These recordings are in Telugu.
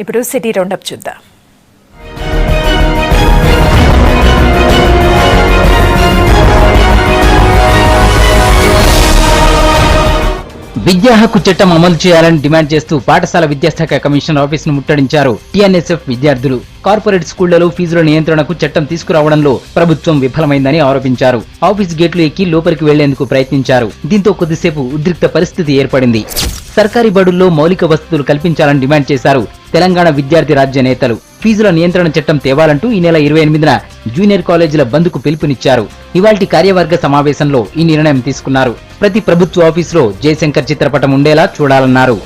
ఇప్పుడు సిటీ రౌండప్ చూద్దాం. విద్యా హక్కు చట్టం అమలు చేయాలని డిమాండ్ చేస్తూ పాఠశాల విద్యాశాఖ కమిషనర్ ఆఫీస్ ను ముట్టడించారు టీఎన్ఎస్ఎఫ్ విద్యార్థులు. కార్పొరేట్ స్కూళ్లలో ఫీజుల నియంత్రణకు చట్టం తీసుకురావడంలో ప్రభుత్వం విఫలమైందని ఆరోపించారు. ఆఫీస్ గేట్లు ఎక్కి లోపలికి వెళ్లేందుకు ప్రయత్నించారు. దీంతో కొద్దిసేపు ఉద్రిక్త పరిస్థితి ఏర్పడింది. సర్కారీ బడుల్లో మౌలిక వసతులు కల్పించాలని డిమాండ్ చేశారు తెలంగాణ విద్యార్థి రాజ్య నేతలు. ఫీజుల నియంత్రణ చట్టం తేవాలంటూ ఈ నెల 28న జూనియర్ కాలేజీల బంద్కు పిలుపునిచ్చారు. ఇవాల్టి కార్యవర్గ సమావేశంలో ఈ నిర్ణయం తీసుకున్నారు. ప్రతి ప్రభుత్వ ఆఫీసులో జయశంకర్ చిత్రపటం ఉండేలా చూడాలన్నారు.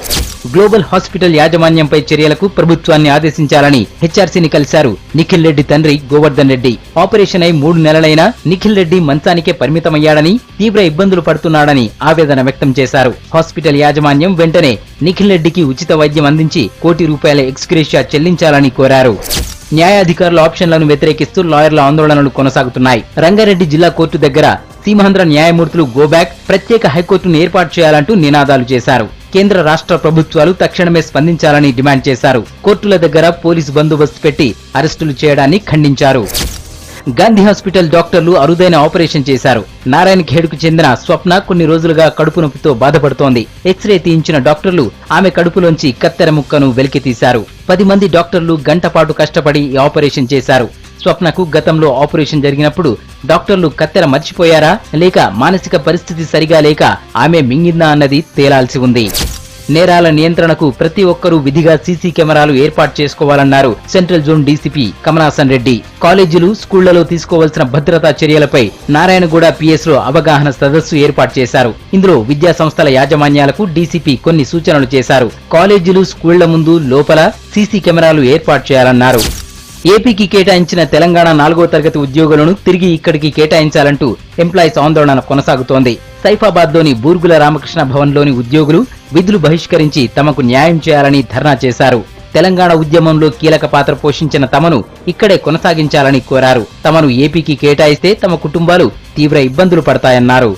గ్లోబల్ హాస్పిటల్ యాజమాన్యంపై చర్యలకు ప్రభుత్వాన్ని ఆదేశించాలని హెచ్ఆర్సీని కలిశారు నిఖిల్ రెడ్డి తండ్రి గోవర్ధన్ రెడ్డి. ఆపరేషన్ అయి 3 నెలలైనా నిఖిల్ రెడ్డి మంచానికే పరిమితమయ్యాడని, తీవ్ర ఇబ్బందులు పడుతున్నాడని ఆవేదన వ్యక్తం చేశారు. హాస్పిటల్ యాజమాన్యం వెంటనే నిఖిల్ రెడ్డికి ఉచిత వైద్యం అందించి ₹1 కోటి ఎక్స్గ్రేషియా చెల్లించాలని కోరారు. న్యాయాధికారుల ఆప్షన్లను వ్యతిరేకిస్తూ లాయర్ల ఆందోళనలు కొనసాగుతున్నాయి. రంగారెడ్డి జిల్లా కోర్టు దగ్గర సీమాంధ్ర న్యాయమూర్తులు గోబ్యాక్, ప్రత్యేక హైకోర్టును ఏర్పాటు చేయాలంటూ నినాదాలు చేశారు. కేంద్ర రాష్ట్ర ప్రభుత్వాలు తక్షణమే స్పందించాలని డిమాండ్ చేశారు. కోర్టుల దగ్గర పోలీసు బందోబస్తు పెట్టి అరెస్టులు చేయడాన్ని ఖండించారు. గాంధీ హాస్పిటల్ డాక్టర్లు అరుదైన ఆపరేషన్ చేశారు. నారాయణ ఖేడ్కు చెందిన స్వప్న కొన్ని రోజులుగా కడుపు నొప్పితో బాధపడుతోంది. ఎక్స్రే తీయించిన డాక్టర్లు ఆమె కడుపులోంచి కత్తెర ముక్కను వెలికి తీశారు. 10 మంది డాక్టర్లు గంట పాటు కష్టపడి ఈ ఆపరేషన్ చేశారు. స్వప్నకు గతంలో ఆపరేషన్ జరిగినప్పుడు డాక్టర్లు కత్తెర మర్చిపోయారా లేక మానసిక పరిస్థితి సరిగా లేక ఆమె మింగిందా అన్నది తేలాల్సి ఉంది. నేరాల నియంత్రణకు ప్రతి ఒక్కరూ విధిగా సీసీ కెమెరాలు ఏర్పాటు చేసుకోవాలన్నారు central zone DCP Kamalasan Reddy. కాలేజీలు, స్కూళ్లలో తీసుకోవాల్సిన భద్రతా చర్యలపై నారాయణగూడ పిఎస్ లో అవగాహన సదస్సు ఏర్పాటు చేశారు. ఇందులో విద్యా సంస్థల యాజమాన్యాలకు డీసీపీ కొన్ని సూచనలు చేశారు. కాలేజీలు, స్కూళ్ల ముందు, లోపల సీసీ కెమెరాలు ఏర్పాటు చేయాలన్నారు. ఏపీకి కేటాయించిన తెలంగాణ 4వ తరగతి ఉద్యోగులను తిరిగి ఇక్కడికి కేటాయించాలంటూ ఎంప్లాయీస్ ఆందోళన కొనసాగుతోంది. సైఫాబాద్లోని బూర్గుల రామకృష్ణ భవన్లోని ఉద్యోగులు విధులు బహిష్కరించి తమకు న్యాయం చేయాలని ధర్నా చేశారు. తెలంగాణ ఉద్యమంలో కీలక పాత్ర పోషించిన తమను ఇక్కడే కొనసాగించాలని కోరారు. తమను ఏపీకి కేటాయిస్తే తమ కుటుంబాలు తీవ్ర ఇబ్బందులు పడతాయన్నారు.